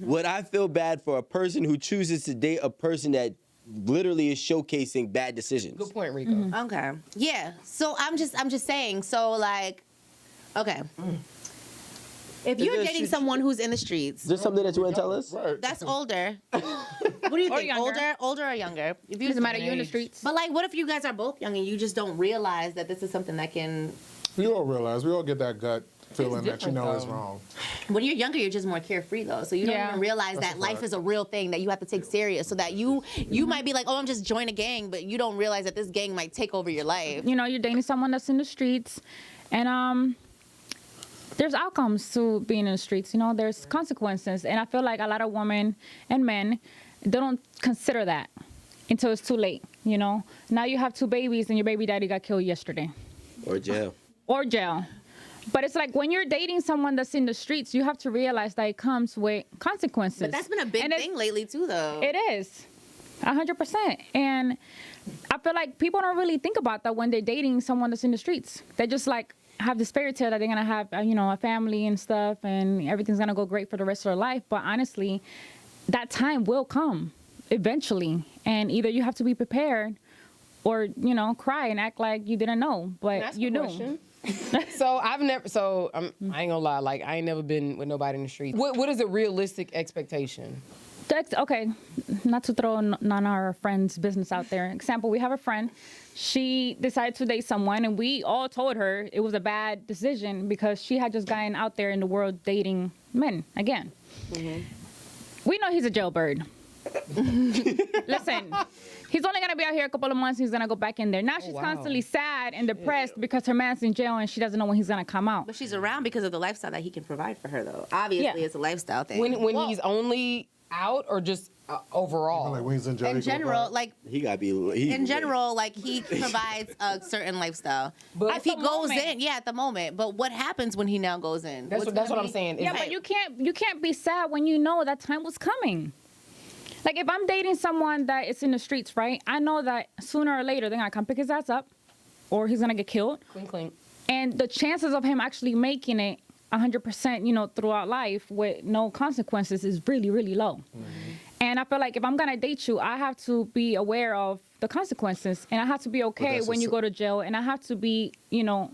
would I feel bad for a person who chooses to date a person that literally is showcasing bad decisions? Good point, Rico. Okay. Yeah. So I'm just saying. So like, okay. If you're dating someone who's in the streets, Is there something that you want to tell us? Right. that's older. What do you think? younger. Older or younger? If you Doesn't matter. You in the streets. But like, what if you guys are both young and you just don't realize that this is something that can? We all realize, we all get that gut feeling that you different, know is though. wrong. When you're younger, you're just more carefree though, so you don't even realize that life is a real thing that you have to take serious. So that you might be like, oh, I'm just join a gang, but you don't realize that this gang might take over your life. You know, you're dating someone that's in the streets, and there's outcomes to being in the streets. You know, there's consequences, and I feel like a lot of women and men, they don't consider that until it's too late. You know, now you have 2 babies and your baby daddy got killed yesterday. Or jail. Or jail. But it's like when you're dating someone that's in the streets, you have to realize that it comes with consequences. But that's been a big thing lately too, though. It is, 100%. And I feel like people don't really think about that when they're dating someone that's in the streets. They just like have this fairy tale that they're gonna have, you know, a family and stuff, and everything's gonna go great for the rest of their life. But honestly, that time will come eventually, and either you have to be prepared, or you know, cry and act like you didn't know, but you knew. So I ain't gonna lie, like I ain't never been with nobody in the street. What is a realistic expectation? Okay, not to throw none of our friends' business out there. Example, we have a friend. She decided to date someone, and we all told her it was a bad decision because she had just gotten out there in the world dating men again. We know he's a jailbird. Listen, he's only gonna be out here a couple of months. He's gonna go back in there. Now she's constantly sad and depressed because her man's in jail and she doesn't know when he's gonna come out. But she's around because of the lifestyle that he can provide for her, though. Obviously, it's a lifestyle thing. When he's only out or just overall? Like when he's in jail, in he go general, back. like He gotta be. in general, like he provides a certain lifestyle. But if he at the goes moment- in, at the moment. But what happens when he now goes in? That's What's what gonna I'm be- saying. Yeah, but you can't be sad when you know that time was coming. Like if I'm dating someone that is in the streets, right? I know that sooner or later they're gonna come pick his ass up, or he's gonna get killed. Clean. And the chances of him actually making it 100%, you know, throughout life with no consequences is really, really low. And I feel like if I'm gonna date you, I have to be aware of the consequences, and I have to be okay when you go to jail, and I have to be, you know,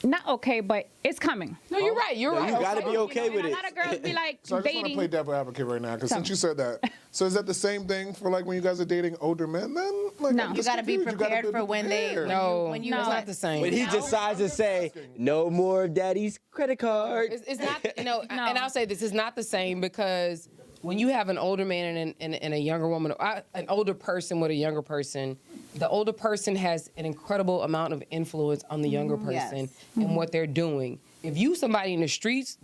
not okay, but it's coming. No, you're right. You're right. You gotta be okay with And it. a lot of girls be like So I just want to dating. play devil advocate right now, because since you said that, so is that the same thing for like when you guys are dating older men then? Like, No. I'm You just gotta be confused. You gotta prepared for when they- prepared. No, When you it's was- not the same. When he decides to say no more of daddy's credit card. It's not, and I'll say this is not the same because when you have an older man and a younger woman, an older person with a younger person, the older person has an incredible amount of influence on the younger person and what they're doing. If you somebody in the streets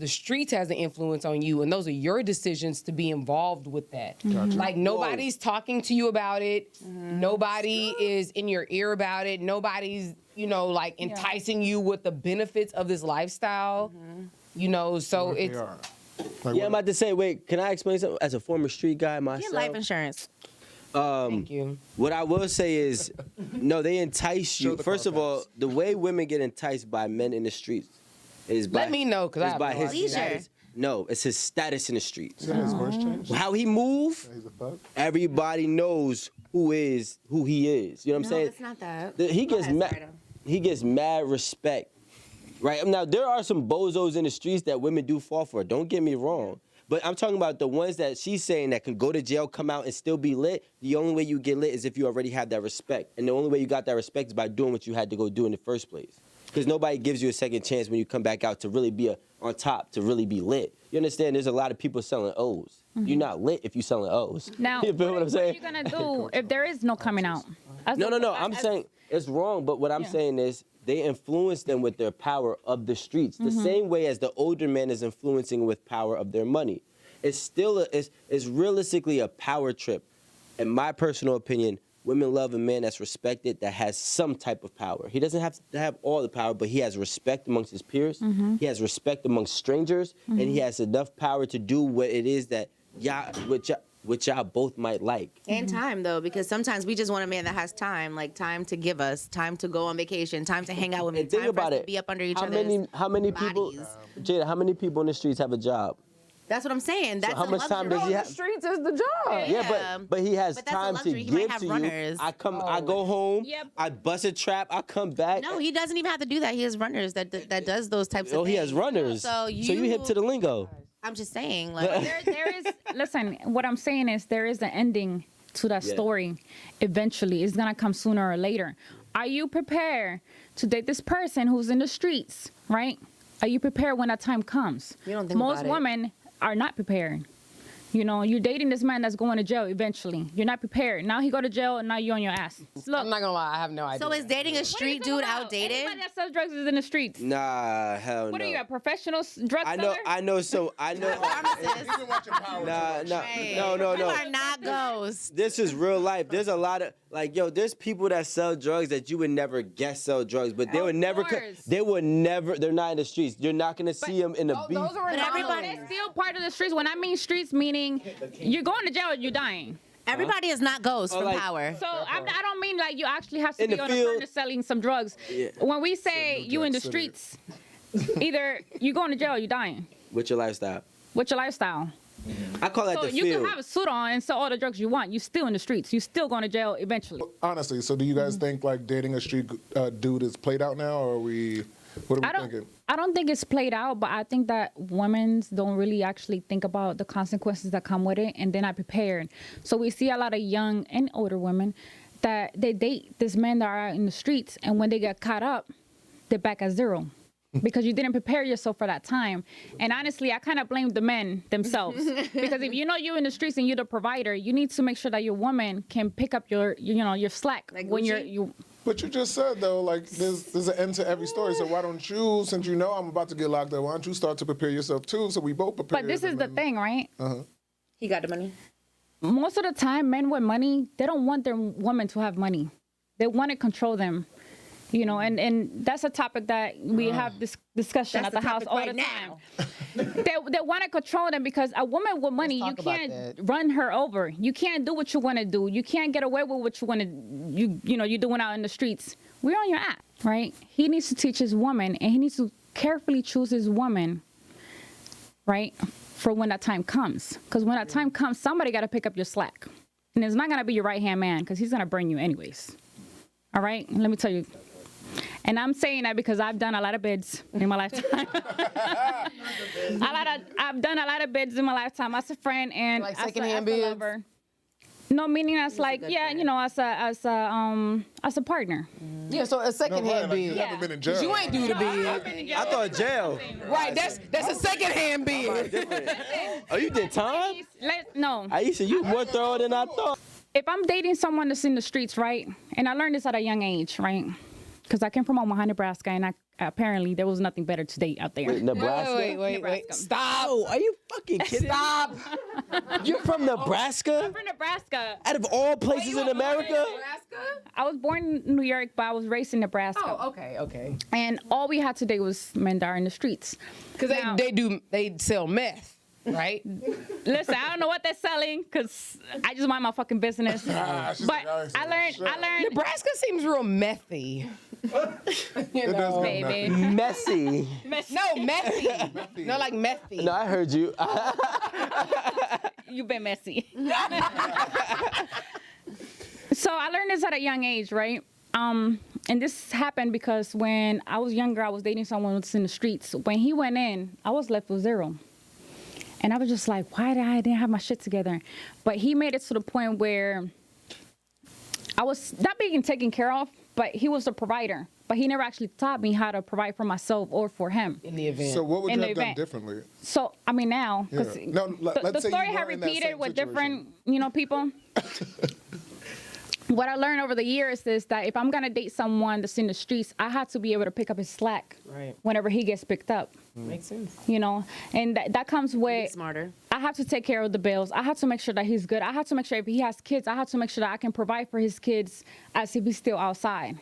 has an influence on you, and those are your decisions to be involved with that. Like nobody's talking to you about it. Nobody is in your ear about it. Nobody's, like enticing you with the benefits of this lifestyle. So What if it's. they are? Like, Yeah, I'm about to say, wait, can I explain something? As a former street guy myself. Get life insurance. Thank you. What I will say is, no, they entice Show you. the First of all, Carfax. the way women get enticed by men in the streets is by. Let me know, 'cause I is have by no his idea. status. No, it's his status in the streets. Did his voice change? How he move, He's a thug? everybody knows who he is. You know what I'm No, saying? it's not that. He Go gets ahead, mad. sorry, though. He gets mad respect, right? Now there are some bozos in the streets that women do fall for. Don't get me wrong, but I'm talking about the ones that she's saying that can go to jail, come out, and still be lit. The only way you get lit is if you already have that respect, and the only way you got that respect is by doing what you had to go do in the first place. Because nobody gives you a second chance when you come back out to really be on top, to really be lit. You understand? There's a lot of people selling O's. You're not lit if you're selling O's. Now, you feel what I'm saying? What are you gonna do if there is no coming out? No. I'm saying it's wrong, but what I'm saying is they influence them with their power of the streets, the same way as the older man is influencing with power of their money. It's still it's realistically a power trip. In my personal opinion, women love a man that's respected, that has some type of power. He doesn't have to have all the power, but he has respect amongst his peers. He has respect amongst strangers, and he has enough power to do what it is that which y'all both might like. And time, though, because sometimes we just want a man that has time, like time to give us, time to go on vacation, time to hang out with me, And think time for us about to it. be up under each How other's many people, bodies. Jada, how many people in the streets have a job? That's what I'm saying. That's how a much luxury. time does he The have? streets is the job. Yeah, but he has But that's a time to luxury. He might give have to runners. you. I go home. Yep. I bust a trap. I come back. No, he doesn't even have to do that. He has runners that does those types of things. Oh, he has runners. So you hip to the lingo. I'm just saying, like, there is. Listen, what I'm saying is there is an ending to that story. Eventually, it's gonna come sooner or later. Are you prepared to date this person who's in the streets? Right? Are you prepared when that time comes? You don't think Most about it. women are not prepared. You know, you're dating this man that's going to jail eventually. You're not prepared. Now he go to jail and now you're on your ass. Look, I'm not gonna lie, I have no idea. so is dating a street dude outdated? Anybody that sells drugs is in the streets. Nah, hell no. What are you, a professional drug I seller? know. I know. He's been watching Power. No. You are not ghosts. This is real life. There's a lot of there's people that sell drugs that you would never guess sell drugs, but they would never. course. They're not in the streets. You're not gonna see them in the beef. those are But everybody- It's still part of the streets. When I mean streets, meaning you're going to jail or you're dying. Everybody is not ghosts from like- Power. So I don't mean like you actually have to In be the on field. the corner selling some drugs. Yeah. When we say you in the City. streets, either you going to jail or you dying. With your lifestyle. What's your lifestyle? I call that So the you field. can have a suit on and sell all the drugs you want. You still in the streets. You still going to jail eventually. Honestly, so do you guys think like dating a street dude is played out now, or what are we thinking? I don't think it's played out, but I think that women don't really actually think about the consequences that come with it, and they're not prepared. So we see a lot of young and older women that they date this men that are out in the streets, and when they get caught up, they're back at zero. Because you didn't prepare yourself for that time. And honestly, I kind of blame the men themselves. Because if you know you're in the streets and you're the provider, you need to make sure that your woman can pick up your slack Like when Gucci? you But you just said though, like there's an end to every story. So why don't you, since you know I'm about to get locked up, why don't you start to prepare yourself too, so we both prepare? But this is the thing, right? He got the money. Most of the time, men with money, they don't want their women to have money. They want to control them. You know, and that's a topic that we have this discussion That's at the the house topic all right the time. now. They want to control them because a woman with money, you talk about can't that. run her over. You can't do what you want to do. You can't get away with what you want to. You're doing out in the streets. We're on your app, right? He needs to teach his woman, and he needs to carefully choose his woman, right, for when that time comes. Because when that time comes, somebody got to pick up your slack, and it's not gonna be your right hand man because he's gonna burn you anyways. All right, let me tell you. And I'm saying that because I've done a lot of bids in my lifetime. I've done a lot of bids in my lifetime as a friend and Like as secondhand a bids? lover. No, meaning as like, yeah, friend. you know, as a partner. Yeah, so a secondhand like, you bid. haven't been in jail. You ain't do the bid. I thought jail. Right, that's a secondhand bid. Oh, you did time? No. Aisha, you more thorough than I thought. If I'm dating someone that's in the streets, right, and I learned this at a young age, right, because I came from Omaha, Nebraska, and apparently there was nothing better to date out there. Nebraska? Wait. Nebraska. Stop. Oh, are you fucking kidding? Stop. You're from Nebraska? I'm from Nebraska. Out of all places in America? I was born in New York, but I was raised in Nebraska. Oh, okay. And all we had to do was men that are in the streets. Because they sell meth, right? Listen, I don't know what they're selling because I just mind my fucking business. But I learned, Nebraska seems real methy. It does go baby. Messy. No, methy. No, like methy. No, I heard you. You've been messy. So I learned this at a young age, right? And this happened because when I was younger, I was dating someone who was in the streets. When he went in, I was left with zero. And I was just like, why didn't have my shit together? But he made it to the point where I was not being taken care of, but he was the provider. But he never actually taught me how to provide for myself or for him. In the event. So what would In you the have done event. differently? So, I mean, now, because Yeah. No, let's the say you story were had in that repeated same with situation. different, people. What I learned over the years is that if I'm going to date someone that's in the streets, I have to be able to pick up his slack Right. whenever he gets picked up. Makes sense. And that comes Be with, smarter. I have to take care of the bills. I have to make sure that he's good. I have to make sure if he has kids, I have to make sure that I can provide for his kids as if he's still outside.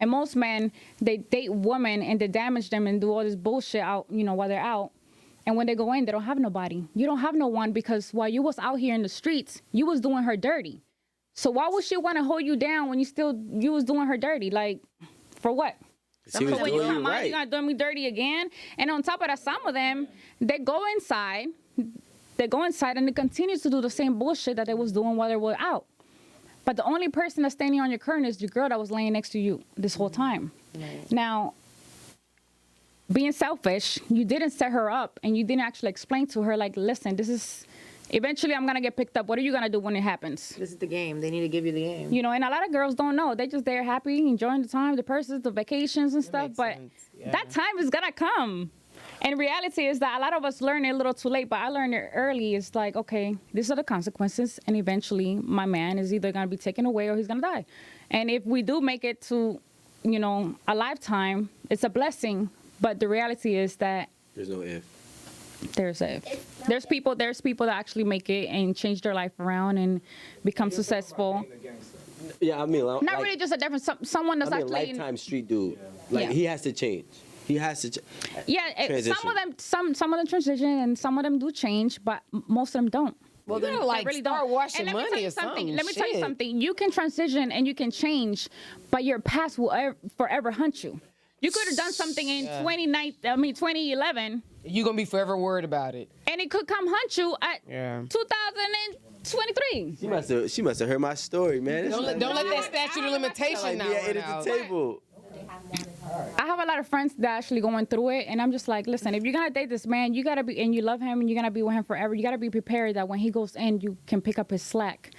And most men, they date women and they damage them and do all this bullshit out, while they're out. And when they go in, they don't have nobody. You don't have no one because while you was out here in the streets, you was doing her dirty. So why would she want to hold you down when you was doing her dirty? Like, for what? She was So when doing you you come out, right. you're gonna do me dirty again. And on top of that, some of them, they go inside, they go inside and they continue to do the same bullshit that they was doing while they were out. But the only person that's standing on your curtain is your girl that was laying next to you this whole time. Right. Now, being selfish, you didn't set her up and you didn't actually explain to her, like, listen, this is, eventually I'm going to get picked up. What are you going to do when it happens? This is the game. They need to give you the game. You know, and a lot of girls don't know. They just there happy, enjoying the time, the purses, the vacations and stuff. But that time is going to come. And reality is that a lot of us learn it a little too late, but I learned it early. It's like, okay, these are the consequences, and eventually my man is either going to be taken away or he's going to die. And if we do make it to, you know, a lifetime, it's a blessing. But the reality is that there's no if. There's if. There's people that actually make it and change their life around and become successful. Yeah, I mean, not really just a different someone that's actually lifetime street dude. Like he has to change. He has to. Some of them transition and some of them do change, but most of them don't. Well, then like really start washing money or something. Let me tell you something. You can transition and you can change, but your past will forever hunt you. You could have done something in 2011. You're going to be forever worried about it. And it could come hunt you at 2023. She must have heard my story, man. Don't let that statute of limitation now run out. Table. I have a lot of friends that actually going through it, and I'm just like, listen, if you're gonna date this man, you gotta be, and you love him, and you're gonna be with him forever. You gotta be prepared that when he goes in, you can pick up his slack.